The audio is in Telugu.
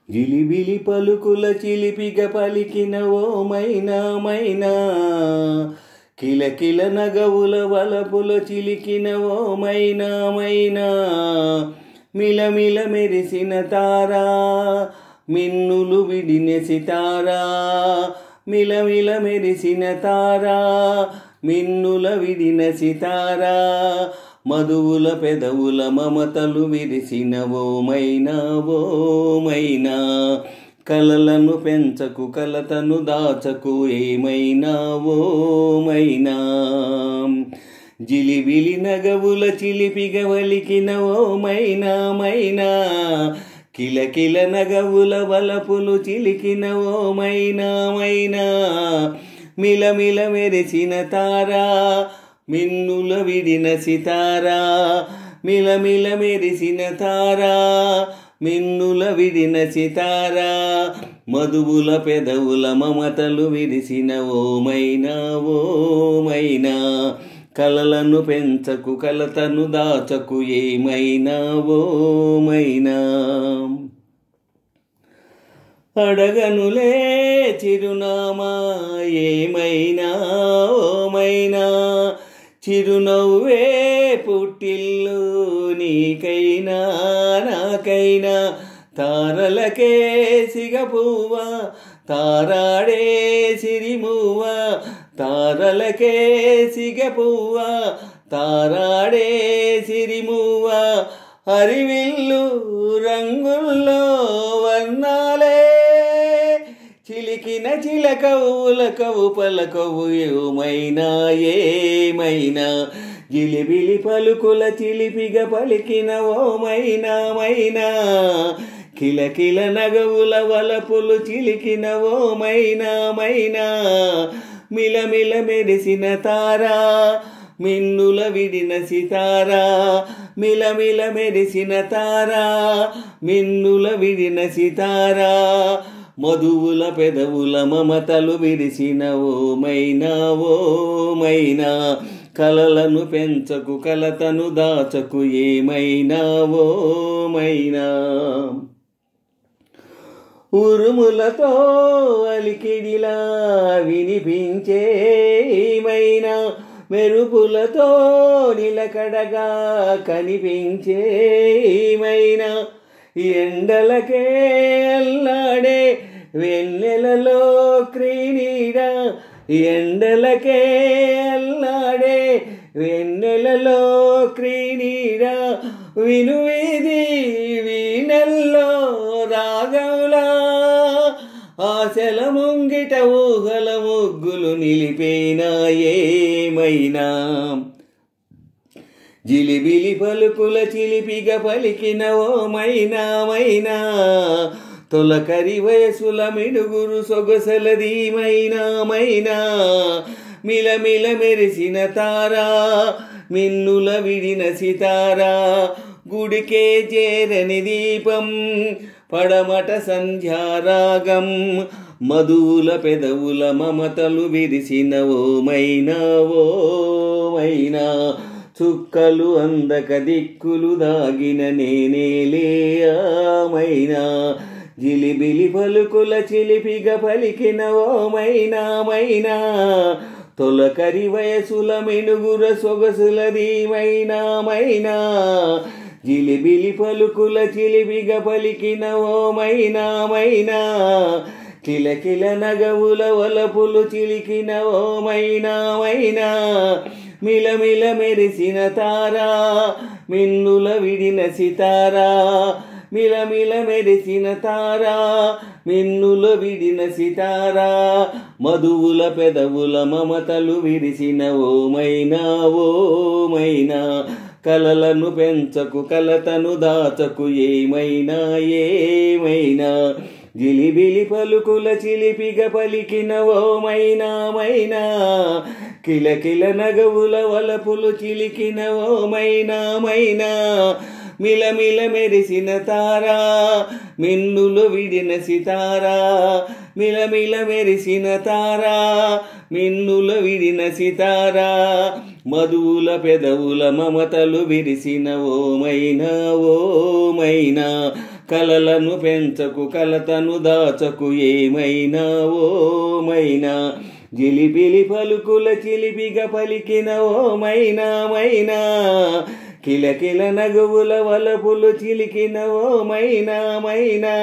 జిలిబిలి పలుకుల చిలిపిగ పలికిన ఓ మైనా మైనా, కిలకిల నగవుల వలపుల చిలికిన ఓ మైనా మైనా, మిలమిల మెరిసిన తారా మిన్నులు విడిన సితారా, మిలమిల మెరిసిన తారా మిన్నుల విడిన సితారా, మధువుల పెదవుల మమతలు విరిసిన ఓ మైనా ఓ మైనా, కలలను పెంచకు కలతను దాచకు ఏమైనా ఓ మైనా, జిలిబిలి నగవుల చిలిపిగ వలికిన ఓ మైనా మైనా, కిలకిల నగవుల వలపులు చిలికిన ఓ మైనా మైనా, మిలమిల మెరిసిన తారా మిన్నుల విడిన సితారా, మిలమిల మెరిసిన తారా మిన్నుల విడిన సితారా, మధువుల పెదవుల మమతలు విరిసిన ఓ మైనా ఓ మైనా, కలలను పెంచకు కలతను దాచకు ఏమైనా ఓ మైనా, అడగనులే చిరునామా ఏమైనా ఓ మైనా, చిరునవ్వే పుట్టిల్లు నీకైనా నాకైనా, తారలకే సిగపువ్వా తారాడే సిరిమువ్వా, తారలకే సిగపువ్వా తారాడే సిరిమువ్వా, హరివిల్లు రంగుల్లో వర్ణాలే చిలికిన చిలకవు ఉలకవు పలకవు ఏమైనా ఏమైనా, జిలిబిలి పలుకుల చిలిపిగ పలికిన ఓ మైనా మైనా, కిలకిల నగవుల వలపులు చిలికిన ఓ మైనా మైనా, మిలమిల మెరిసిన తారా మిన్నుల విడిన సితారా, మిలమిల మెరిసిన తారా మిన్నుల విడిన సితారా, మధువుల పెదవుల మమతలు విరిసిన ఓ మైనా ఓ మైనా, కలలను పెంచకు కలతను దాచకు ఏమైనా ఓ మైనా, ఉరుములతో అలికిడిలా వినిపించే మైనా, మెరుపులతో నిలకడగా కనిపించే మైనా, ఎండలకే అల్లాడే వెన్నెలలో క్రీడ, ఎండలకే అల్లాడే వెన్నెలలో క్రీడ, వినువీధి వీణల్లో రాగంలా ఆశల ముంగిట ఊహల ముగ్గులు నిలిపేనా ఏమైనా, జిలిబిలి పలుకుల చిలిపిగ పలికిన ఓ మైనా మైనా, తొలకరి వయసుల మిడుగురు సొగసలది మైనా మైనా, మిలమిల మెరిసిన తారా మిన్నుల విడిన సితారా, గుడికే చేరని దీపం పడమట సంధ్యారాగం, మధువుల పెదవుల మమతలు విరిసిన ఓ మైనా ఓ మైనా, చుక్కలు అందక దిక్కులు దాగిన నేనేలే మైనా, జిలిబిలి పలుకుల చిలిపిగ పలికిన ఓ మైనా మైనా, తొలకరి వయసుల మినుగుర సొగసులది మైనా మైనా, జిలిబిలి పలుకుల చిలిపిగ పలికిన ఓ మైనా మైనా, కిలకిల నగవుల వలపులు చిలికిన ఓ మైనా మైనా, మిలమిల మెరిసిన తారా మిన్నుల విడిన సితారా, మిలమిల మెరిసిన తారా మిన్నుల విడిన సితారా, మధువుల పెదవుల మమతలు విరిసిన ఓ మైనా ఓ మైనా, కలలను పెంచకు కలతను దాచకు ఏమైనా ఏమైనా, జిలిబిలి పలుకుల చిలిపిగ పలికిన ఓ మైనా మైనా, కిలకిల నగవుల వలపులు చిలికిన ఓ మైనా మైనా, మిలమిల మెరిసిన తారా మిన్నులు విడిన సితారా, మిలమిల మెరిసిన తారా మిన్నుల విడిన సితారా, మధువుల పెదవుల మమతలు విరిసిన ఓ మైనా కలలను పెంచకు కలతను దాచకు ఏమైనా ఓ మైనా జిలిబిలి పలుకుల చిలిపిగా పలికిన ఓ మైనా మైనా కిలకిల నగువుల వలపులు చిలికిన ఓ మైనా మైనా